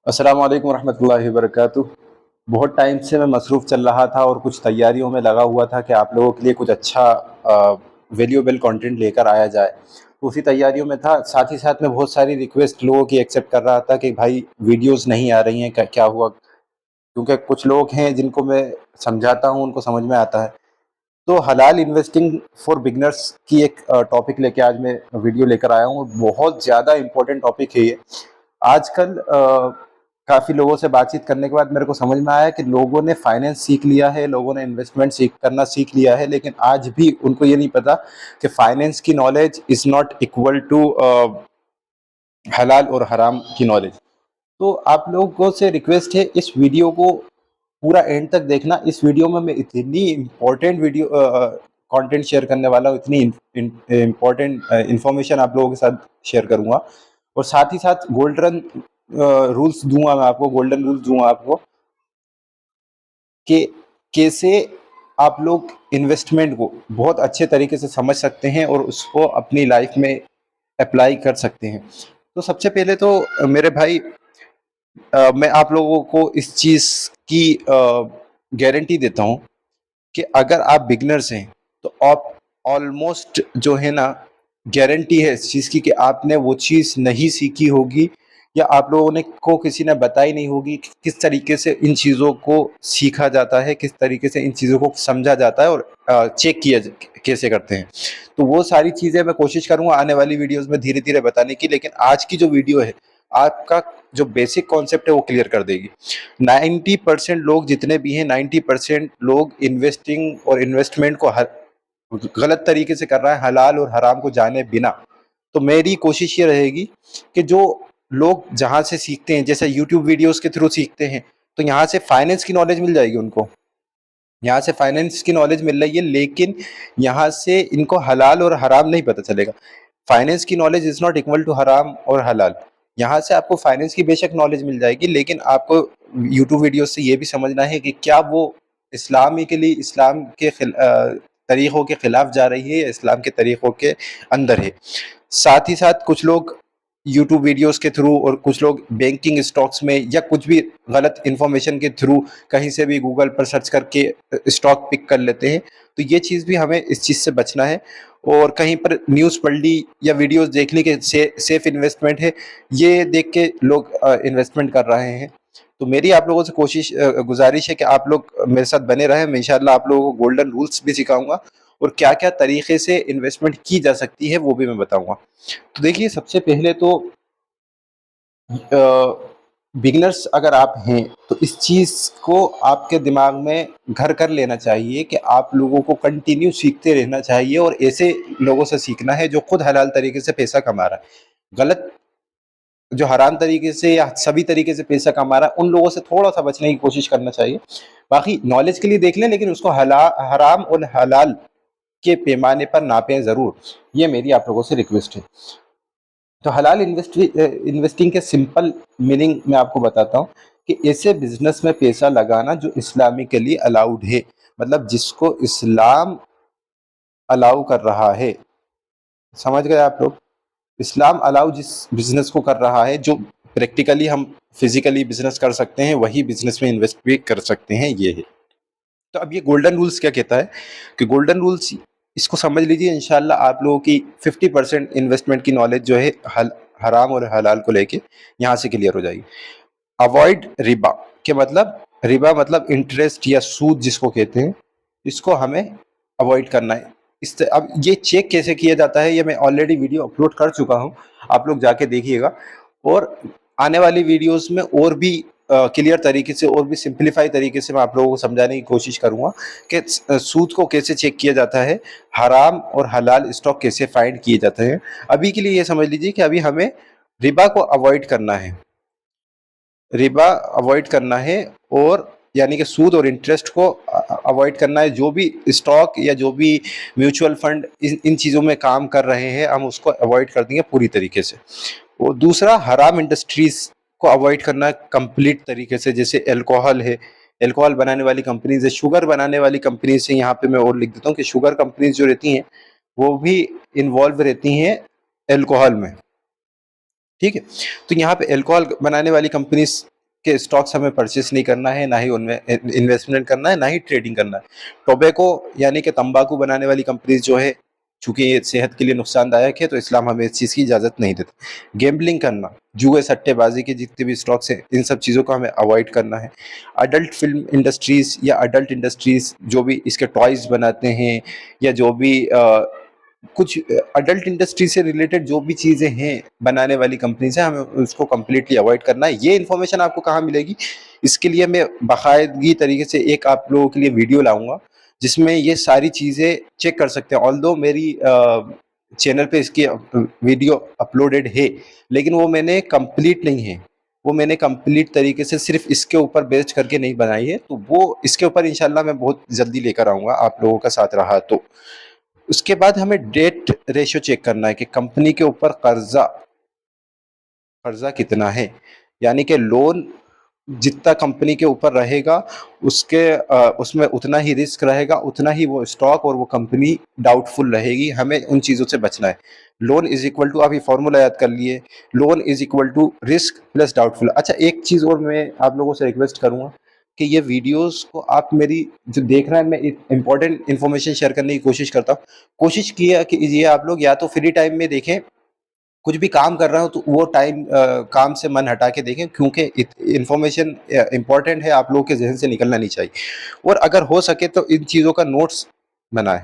अस्सलाम वालेकुम रहमतुल्लाहि वबरकातुह। बहुत टाइम से मैं मसरूफ़ चल रहा था और कुछ तैयारियों में लगा हुआ था कि आप लोगों के लिए कुछ अच्छा वैल्यूएबल कंटेंट लेकर आया जाए। तो उसी तैयारियों में था, साथ ही साथ मैं बहुत सारी रिक्वेस्ट लोगों की एक्सेप्ट कर रहा था कि भाई वीडियोज़ नहीं आ रही हैं, क्या हुआ? क्योंकि कुछ लोग हैं जिनको मैं समझाता हूँ, उनको समझ में आता है। तो हलाल इन्वेस्टिंग फॉर बिगिनर्स की एक टॉपिक लेके आज मैं वीडियो लेकर आया हूँ। बहुत ज़्यादा इम्पोर्टेंट टॉपिक है ये। आजकल काफ़ी लोगों से बातचीत करने के बाद मेरे को समझ में आया कि लोगों ने फाइनेंस सीख लिया है, लोगों ने इन्वेस्टमेंट सीख करना सीख लिया है, लेकिन आज भी उनको ये नहीं पता कि फाइनेंस की knowledge is not equal to हलाल और हराम की नॉलेज। तो आप लोगों से रिक्वेस्ट है, इस वीडियो को पूरा एंड तक देखना। इस वीडियो में मैं इतनी इम्पोर्टेंट वीडियो कंटेंट शेयर करने वाला हूँ, इतनी इम्पोर्टेंट इंफॉर्मेशन आप लोगों के साथ शेयर करूंगा, और साथ ही साथ गोल्डन रूल्स दूंगा, मैं आपको गोल्डन रूल्स दूंगा आपको कि कैसे आप लोग इन्वेस्टमेंट को बहुत अच्छे तरीके से समझ सकते हैं और उसको अपनी लाइफ में अप्लाई कर सकते हैं। तो सबसे पहले तो मेरे भाई, मैं आप लोगों को इस चीज़ की गारंटी देता हूँ कि अगर आप बिगिनर्स हैं तो आप ऑलमोस्ट जो है ना, गारंटी है इस चीज़ की कि आपने वो चीज़ नहीं सीखी होगी, या आप लोगों ने को किसी ने बताई नहीं होगी कि किस तरीके से इन चीज़ों को सीखा जाता है, किस तरीके से इन चीज़ों को समझा जाता है, और चेक कैसे करते हैं। तो वो सारी चीज़ें मैं कोशिश करूँगा आने वाली वीडियोज़ में धीरे-धीरे बताने की, लेकिन आज की जो वीडियो है, आपका जो बेसिक कॉन्सेप्ट है वो क्लियर कर देगी। 90% लोग जितने भी हैं, 90% लोग इन्वेस्टिंग और इन्वेस्टमेंट को गलत तरीके से कर रहा है, हलाल और हराम को जाने बिना। तो मेरी कोशिश ये रहेगी कि जो लोग जहाँ से सीखते हैं, जैसे यूट्यूब वीडियोस के थ्रू सीखते हैं, तो यहाँ से फाइनेंस की नॉलेज मिल जाएगी उनको। यहाँ से फाइनेंस की नॉलेज मिल रही है, लेकिन यहाँ से इनको हलाल और हराम नहीं पता चलेगा। फाइनेंस की knowledge is not equal to हराम और हलाल। यहाँ से आपको फाइनेंस की बेशक नॉलेज मिल जाएगी, लेकिन आपको यूट्यूब वीडियो से ये भी समझना है कि क्या वो इस्लामिकली इस्लाम के तरीक़ों के खिलाफ जा रही है या इस्लाम के तरीक़ों के अंदर है। साथ ही साथ कुछ लोग यूट्यूब वीडियोस के थ्रू, और कुछ लोग बैंकिंग स्टॉक्स में या कुछ भी गलत इन्फॉर्मेशन के थ्रू कहीं से भी गूगल पर सर्च करके स्टॉक पिक कर लेते हैं। तो ये चीज़ भी हमें इस चीज़ से बचना है। और कहीं पर न्यूज़ पढ़ ली या वीडियोस देख ली कि सेफ इन्वेस्टमेंट है, ये देख के लोग इन्वेस्टमेंट कर रहे हैं। तो मेरी आप लोगों से गुजारिश है कि आप लोग मेरे साथ बने रहें। मैं इंशाल्लाह आप लोगों को गोल्डन रूल्स भी सिखाऊंगा, और क्या क्या तरीके से इन्वेस्टमेंट की जा सकती है वो भी मैं बताऊंगा। तो देखिए, सबसे पहले तो बिगिनर्स अगर आप हैं तो इस चीज़ को आपके दिमाग में घर कर लेना चाहिए कि आप लोगों को कंटिन्यू सीखते रहना चाहिए, और ऐसे लोगों से सीखना है जो खुद हलाल तरीके से पैसा कमा रहा है। गलत, जो हराम तरीके से या सभी तरीके से पैसा कमा रहा है, उन लोगों से थोड़ा सा बचने की कोशिश करना चाहिए। बाकी नॉलेज के लिए देख लें, लेकिन उसको हराम और हलाल के पैमाने पर नापें ज़रूर। ये मेरी आप लोगों से रिक्वेस्ट है। तो हलाल इन्वेस्टिंग के सिंपल मीनिंग मैं आपको बताता हूँ कि ऐसे बिजनेस में पैसा लगाना जो इस्लामिकली अलाउड है, मतलब जिसको इस्लाम अलाउ कर रहा है। समझ गए आप लोग? इस्लाम अलाउ जिस बिजनेस को कर रहा है, जो प्रैक्टिकली हम फिजिकली बिजनेस कर सकते हैं, वही बिजनेस में इन्वेस्ट भी कर सकते हैं, ये है। तो अब ये गोल्डन रूल्स क्या कहता है कि गोल्डन रूल्स, इसको समझ लीजिए, इंशाल्लाह आप लोगों की 50% इन्वेस्टमेंट की नॉलेज जो है हराम और हलाल को लेके यहाँ से क्लियर हो जाएगी। अवॉइड रिबा के मतलब, रिबा मतलब इंटरेस्ट या सूद जिसको कहते हैं, इसको हमें अवॉइड करना है। अब ये चेक कैसे किया जाता है, ये मैं ऑलरेडी वीडियो अपलोड कर चुका हूँ, आप लोग जाके देखिएगा। और आने वाली वीडियोस में और भी क्लियर तरीके से और भी सिंप्लीफाई तरीके से मैं आप लोगों को समझाने की कोशिश करूंगा कि सूद को कैसे चेक किया जाता है, हराम और हलाल स्टॉक कैसे फाइंड किए जाते हैं। अभी के लिए ये समझ लीजिए कि अभी हमें रिबा को अवॉइड करना है, रिबा अवॉइड करना है, और यानी कि सूद और इंटरेस्ट को अवॉइड करना है। जो भी स्टॉक या जो भी म्यूचुअल फंड इन चीज़ों में काम कर रहे हैं, हम उसको अवॉइड कर देंगे पूरी तरीके से। और दूसरा, हराम इंडस्ट्रीज को अवॉइड करना कंप्लीट तरीके से। जैसे अल्कोहल है, अल्कोहल बनाने वाली कंपनीज है, शुगर बनाने वाली कंपनीज है। यहाँ पे मैं और लिख देता हूँ कि शुगर कंपनीज जो रहती हैं वो भी इन्वॉल्व रहती हैं अल्कोहल में। ठीक है, तो यहाँ पे अल्कोहल बनाने वाली कंपनीज के स्टॉक्स हमें परचेस नहीं करना है, ना ही उनमें इन्वेस्टमेंट करना है, ना ही ट्रेडिंग करना है। टोबैको यानी कि तंबाकू बनाने वाली कंपनीज जो है, चूंकि ये सेहत के लिए नुकसानदायक है, तो इस्लाम हमें इस चीज़ की इजाज़त नहीं देता। गैम्बलिंग करना, जुए सट्टेबाजी के जितने भी स्टॉक्स हैं, इन सब चीज़ों को हमें अवॉइड करना है। अडल्ट फिल्म इंडस्ट्रीज़ या अडल्ट इंडस्ट्रीज़ जो भी इसके टॉयज़ बनाते हैं, या जो भी कुछ अडल्ट इंडस्ट्री से रिलेटेड जो भी चीज़ें हैं बनाने वाली कंपनीज़ हैं, हमें उसको कंप्लीटली अवॉइड करना है। ये इन्फॉर्मेशन आपको कहाँ मिलेगी? इसके लिए मैं बाकायदगी तरीके से एक आप लोगों के लिए वीडियो लाऊँगा, जिसमें ये सारी चीज़ें चेक कर सकते हैं। ऑल्दो मेरी चैनल पे इसकी वीडियो अपलोडेड है, लेकिन वो मैंने कंप्लीट नहीं है। वो मैंने कंप्लीट तरीके से सिर्फ़ इसके ऊपर बेस्ड करके नहीं बनाई है, तो वो इसके ऊपर इंशाल्लाह मैं बहुत जल्दी लेकर आऊँगा, आप लोगों का साथ रहा तो। उसके बाद हमें डेट रेशियो चेक करना है कि कंपनी के ऊपर कर्जा कितना है, यानी कि लोन जितना कंपनी के ऊपर रहेगा, उसमें उतना ही रिस्क रहेगा, उतना ही वो स्टॉक और वो कंपनी डाउटफुल रहेगी। हमें उन चीज़ों से बचना है। लोन इज इक्वल टू, आप ये फॉर्मूला याद कर लिए, loan is equal to risk plus doubtful. अच्छा, एक चीज़ और मैं आप लोगों से रिक्वेस्ट करूंगा कि ये वीडियोस को आप मेरी जो देख रहे हैं, मैं इंपॉर्टेंट इन्फॉर्मेशन शेयर करने की कोशिश करता हूँ। कोशिश किया कि ये आप लोग या तो फ्री टाइम में देखें, कुछ भी काम कर रहा हो तो वो टाइम काम से मन हटा के देखें, क्योंकि इन्फॉर्मेशन इंपॉर्टेंट है, आप लोगों के जहन से निकलना नहीं चाहिए। और अगर हो सके तो इन चीज़ों का नोट्स बनाएं।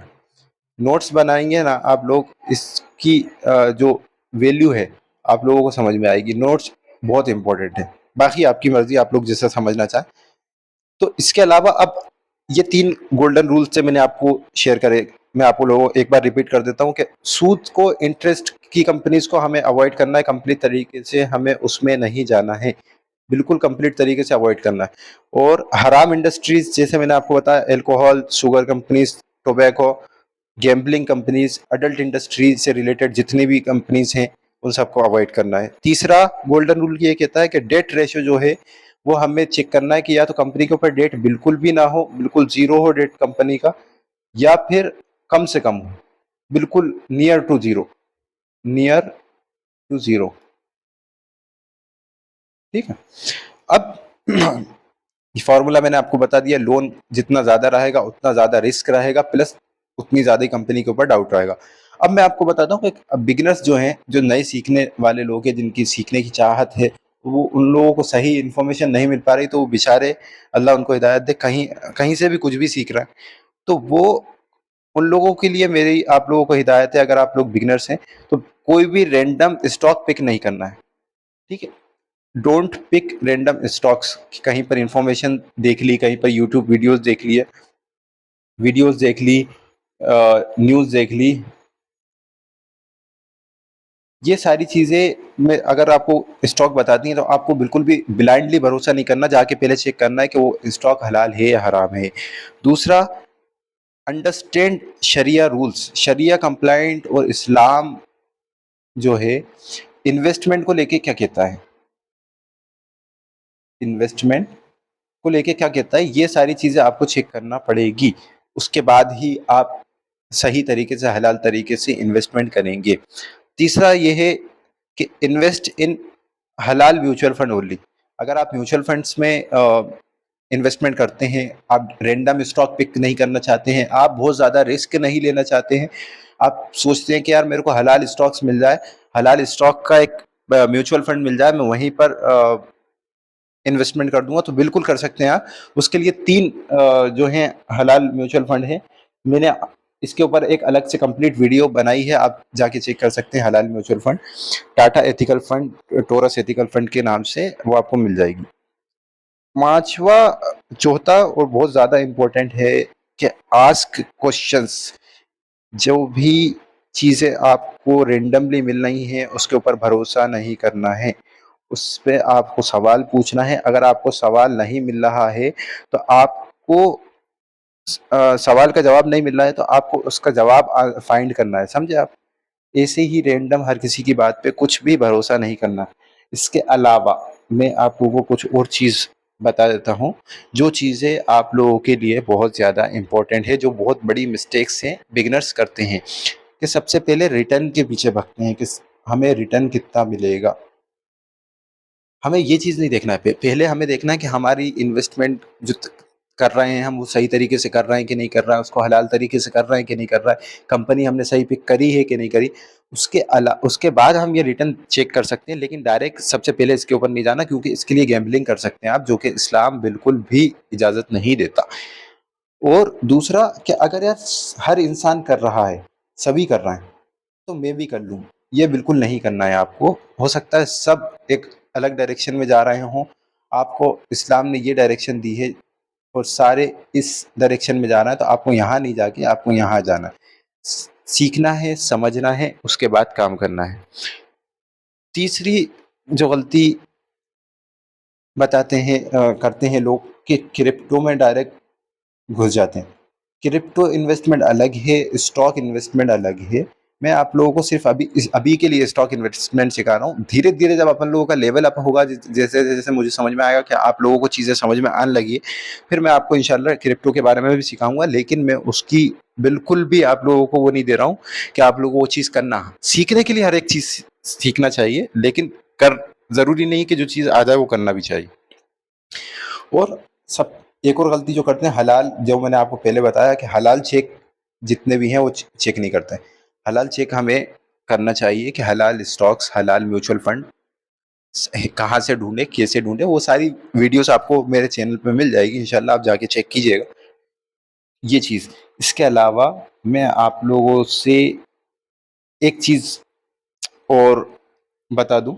नोट्स बनाएंगे ना आप लोग, इसकी जो वैल्यू है आप लोगों को समझ में आएगी। नोट्स बहुत इंपॉर्टेंट है। बाकी आपकी मर्जी, आप लोग जैसा समझना चाहें। तो इसके अलावा अब ये 3 गोल्डन रूल से मैंने आपको शेयर करे, मैं आपको लोगों को एक बार रिपीट कर देता हूँ कि सूद को, इंटरेस्ट की कंपनीज को हमें अवॉइड करना है, कंप्लीट तरीके से हमें उसमें नहीं जाना है, बिल्कुल कंप्लीट तरीके से अवॉइड करना है। और हराम इंडस्ट्रीज जैसे मैंने आपको बताया, alcohol, sugar companies, tobacco, gambling companies, adult industries से रिलेटेड जितनी भी कंपनीज हैं, उन सबको अवॉइड करना है। तीसरा गोल्डन रूल ये कहता है कि डेट रेशियो जो है वो हमें चेक करना है कि या तो कंपनी के ऊपर डेट बिल्कुल भी ना हो, बिल्कुल जीरो हो डेट कंपनी का, या फिर कम से कम हो, बिल्कुल near to zero, near to zero. ठीक है। अब ये फॉर्मूला मैंने आपको बता दिया। लोन जितना ज्यादा रहेगा उतना ज्यादा रिस्क रहेगा, प्लस उतनी ज्यादा कंपनी के ऊपर डाउट रहेगा। अब मैं आपको बताता हूँ कि बिगिनर्स जो हैं, जो नए सीखने वाले लोग हैं, जिनकी सीखने की चाहत है, वो उन लोगों को सही इन्फॉर्मेशन नहीं मिल पा रही, तो वो बेचारे, अल्लाह उनको हिदायत दे, कहीं कहीं से भी कुछ भी सीख रहा है, तो वो उन लोगों के लिए मेरी आप लोगों को हिदायत है, अगर आप लोग बिगिनर्स हैं तो कोई भी रैंडम स्टॉक पिक नहीं करना है। ठीक है। Don't pick random stocks. कहीं पर इंफॉर्मेशन देख ली, कहीं पर यूट्यूब वीडियोस देख ली, न्यूज़ देख ली, ये सारी चीज़ें में अगर आपको स्टॉक बताती हैं, तो आपको बिल्कुल भी ब्लाइंडली भरोसा नहीं करना, जाके पहले चेक करना है कि वो स्टॉक हलाल है या हराम है। दूसरा, अंडरस्टैंड शरिया रूल्स। शरिया कंप्लाइंट और इस्लाम जो है, इन्वेस्टमेंट को लेके क्या कहता है, इन्वेस्टमेंट को लेके क्या कहता है, ये सारी चीज़ें आपको चेक करना पड़ेगी। उसके बाद ही आप सही तरीके से, हलाल तरीके से इन्वेस्टमेंट करेंगे। तीसरा ये है कि इन्वेस्ट इन हलाल म्यूचुअल फंड ओनली। अगर आप म्यूचुअल फंड्स में इन्वेस्टमेंट करते हैं, आप रैंडम स्टॉक पिक नहीं करना चाहते हैं, आप बहुत ज़्यादा रिस्क नहीं लेना चाहते हैं, आप सोचते हैं कि यार मेरे को हलाल स्टॉक्स मिल जाए, हलाल स्टॉक का एक म्यूचुअल फंड मिल जाए, मैं वहीं पर इन्वेस्टमेंट कर दूंगा, तो बिल्कुल कर सकते हैं आप। उसके लिए 3 जो हैं हलाल म्यूचुअल फंड हैं। मैंने इसके ऊपर एक अलग से कंप्लीट वीडियो बनाई है, आप जाके चेक कर सकते हैं। हलाल mutual fund, Tata ethical fund, Taurus ethical fund के नाम से वो आपको मिल जाएगी। पांचवा, चौथा और बहुत ज्यादा इम्पोर्टेंट है कि आस्क क्वेश्चंस। जो भी चीजें आपको रेंडमली मिल रही हैं, उसके ऊपर भरोसा नहीं करना है, उस पे आपको सवाल पूछना है। अगर आपको सवाल नहीं मिल रहा है, तो आपको सवाल का जवाब नहीं मिल रहा है, तो आपको उसका जवाब फाइंड करना है, समझे आप। ऐसे ही रेंडम हर किसी की बात पे कुछ भी भरोसा नहीं करना। इसके अलावा मैं आप लोगों को कुछ और चीज़ बता देता हूँ, जो चीज़ें आप लोगों के लिए बहुत ज़्यादा इम्पोर्टेंट है, जो बहुत बड़ी मिस्टेक्स हैं बिगिनर्स करते हैं, कि सबसे पहले रिटर्न के पीछे भागते हैं कि हमें रिटर्न कितना मिलेगा। हमें ये चीज़ नहीं देखना है। पहले हमें देखना है कि हमारी इन्वेस्टमेंट जो कर रहे हैं हम, वो सही तरीके से कर रहे हैं कि नहीं कर रहा है, उसको हलाल तरीके से कर रहे हैं कि नहीं कर रहा है, कंपनी हमने सही पिक करी है कि नहीं करी। उसके बाद हम ये रिटर्न चेक कर सकते हैं, लेकिन डायरेक्ट सबसे पहले इसके ऊपर नहीं जाना, क्योंकि इसके लिए गैम्बलिंग कर सकते हैं आप, जो कि इस्लाम बिल्कुल भी इजाज़त नहीं देता। और दूसरा कि अगर यार हर इंसान कर रहा है, सभी कर रहे हैं, तो मैं भी कर लूँ, ये बिल्कुल नहीं करना है आपको। हो सकता है सब एक अलग डायरेक्शन में जा रहे हों, आपको इस्लाम ने ये डायरेक्शन दी है और सारे इस डायरेक्शन में जा रहा है, तो आपको यहाँ नहीं जाके आपको यहाँ जाना है। सीखना है, समझना है, उसके बाद काम करना है। तीसरी जो गलती करते हैं लोग कि क्रिप्टो में डायरेक्ट घुस जाते हैं। क्रिप्टो इन्वेस्टमेंट अलग है, स्टॉक इन्वेस्टमेंट अलग है। मैं आप लोगों को सिर्फ अभी के लिए स्टॉक इन्वेस्टमेंट सिखा रहा हूँ। धीरे धीरे जब अपन लोगों का लेवल अप होगा, जैसे जैसे मुझे समझ में आएगा कि आप लोगों को चीज़ें समझ में आने लगी है, फिर मैं आपको इंशाल्लाह क्रिप्टो के बारे में भी सिखाऊंगा। लेकिन मैं उसकी बिल्कुल भी आप लोगों को वो नहीं दे रहा हूँ कि आप लोगों को वो चीज़ करना है। सीखने के लिए हर एक चीज़ सीखना चाहिए, लेकिन कर ज़रूरी नहीं कि जो चीज़ आ जाए वो करना भी चाहिए। और सब एक और गलती जो करते हैं, हलाल, जो मैंने आपको पहले बताया कि हलाल चेक जितने भी हैं वो चेक नहीं करते हैं। हलाल चेक हमें करना चाहिए कि हलाल स्टॉक्स, हलाल म्यूचुअल फंड कहाँ से ढूंढे, कैसे ढूंढे, वो सारी वीडियोस आपको मेरे चैनल पे मिल जाएगी, इंशाल्लाह आप जाके चेक कीजिएगा ये चीज़। इसके अलावा मैं आप लोगों से एक चीज़ और बता दूं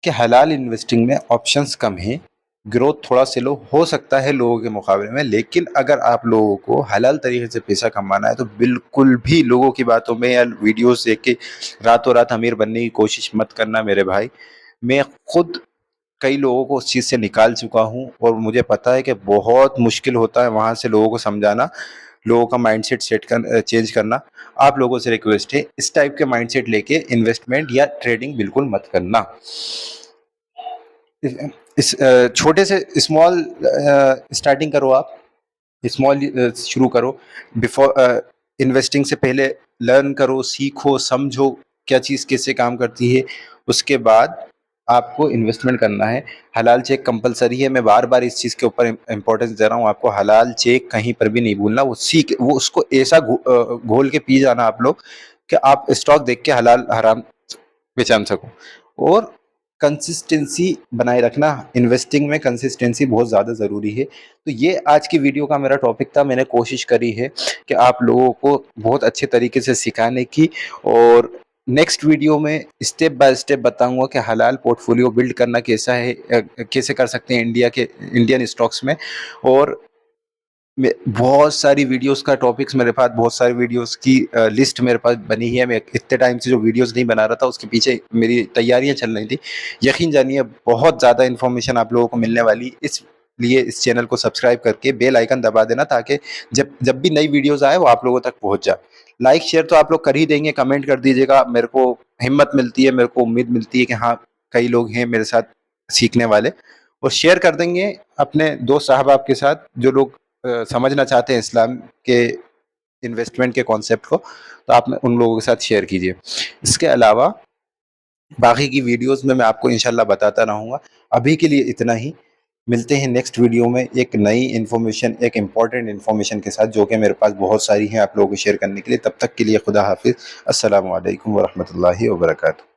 कि हलाल इन्वेस्टिंग में ऑप्शंस कम हैं, ग्रोथ थोड़ा स्लो हो सकता है लोगों के मुकाबले में, लेकिन अगर आप लोगों को हलाल तरीके से पैसा कमाना है तो बिल्कुल भी लोगों की बातों में या वीडियोस देख के रातों रात अमीर बनने की कोशिश मत करना मेरे भाई। मैं खुद कई लोगों को उस चीज़ से निकाल चुका हूँ और मुझे पता है कि बहुत मुश्किल होता है वहाँ से लोगों को समझाना, लोगों का माइंडसेट चेंज करना। आप लोगों से रिक्वेस्ट है, इस टाइप के माइंडसेट लेके इन्वेस्टमेंट या ट्रेडिंग बिल्कुल मत करना। इस छोटे से स्मॉल स्टार्टिंग करो आप, स्मॉल शुरू करो। बिफोर इन्वेस्टिंग से पहले लर्न करो, सीखो, समझो क्या चीज़ कैसे काम करती है, उसके बाद आपको इन्वेस्टमेंट करना है। हलाल चेक कंपलसरी है, मैं बार बार इस चीज़ के ऊपर इम्पोर्टेंस दे रहा हूँ आपको। हलाल चेक कहीं पर भी नहीं भूलना, वो उसको ऐसा घोल के पी जाना आप लोग कि आप स्टॉक देख के हलाल हराम पहचान सको। और कंसिस्टेंसी बनाए रखना, इन्वेस्टिंग में कंसिस्टेंसी बहुत ज़्यादा ज़रूरी है। तो ये आज की वीडियो का मेरा टॉपिक था। मैंने कोशिश करी है कि आप लोगों को बहुत अच्छे तरीके से सिखाने की, और नेक्स्ट वीडियो में स्टेप बाय स्टेप बताऊंगा कि हलाल पोर्टफोलियो बिल्ड करना कैसा है, कैसे कर सकते हैं इंडियन स्टॉक्स में। और बहुत सारी वीडियोस का टॉपिक्स मेरे पास, बहुत सारी वीडियोस की लिस्ट मेरे पास बनी है। मैं इतने टाइम से जो वीडियोस नहीं बना रहा था, उसके पीछे मेरी तैयारियां चल रही थी। यकीन जानिए बहुत ज़्यादा इन्फॉर्मेशन आप लोगों को मिलने वाली, इसलिए इस चैनल को सब्सक्राइब करके बेल आइकन दबा देना, ताकि जब जब भी नई वीडियोस आए वो आप लोगों तक पहुंच जाए। लाइक शेयर तो आप लोग कर ही देंगे, कमेंट कर दीजिएगा, मेरे को हिम्मत मिलती है, मेरे को उम्मीद मिलती है कि हाँ कई लोग हैं मेरे साथ सीखने वाले। और शेयर कर देंगे अपने दोस्त साहब के साथ जो लोग समझना चाहते हैं इस्लाम के इन्वेस्टमेंट के कॉन्सेप्ट को, तो आप उन लोगों के साथ शेयर कीजिए। इसके अलावा बाकी की वीडियोस में मैं आपको इंशाल्लाह बताता रहूँगा। अभी के लिए इतना ही। मिलते हैं नेक्स्ट वीडियो में एक नई इन्फॉर्मेशन, एक इम्पॉर्टेंट इन्फॉर्मेशन के साथ, जो कि मेरे पास बहुत सारी हैं आप लोगों को शेयर करने के लिए। तब तक के लिए खुदा हाफिज़। अस्सलामु अलैकुम वरहमतुल्लाहि वबरकातुहू।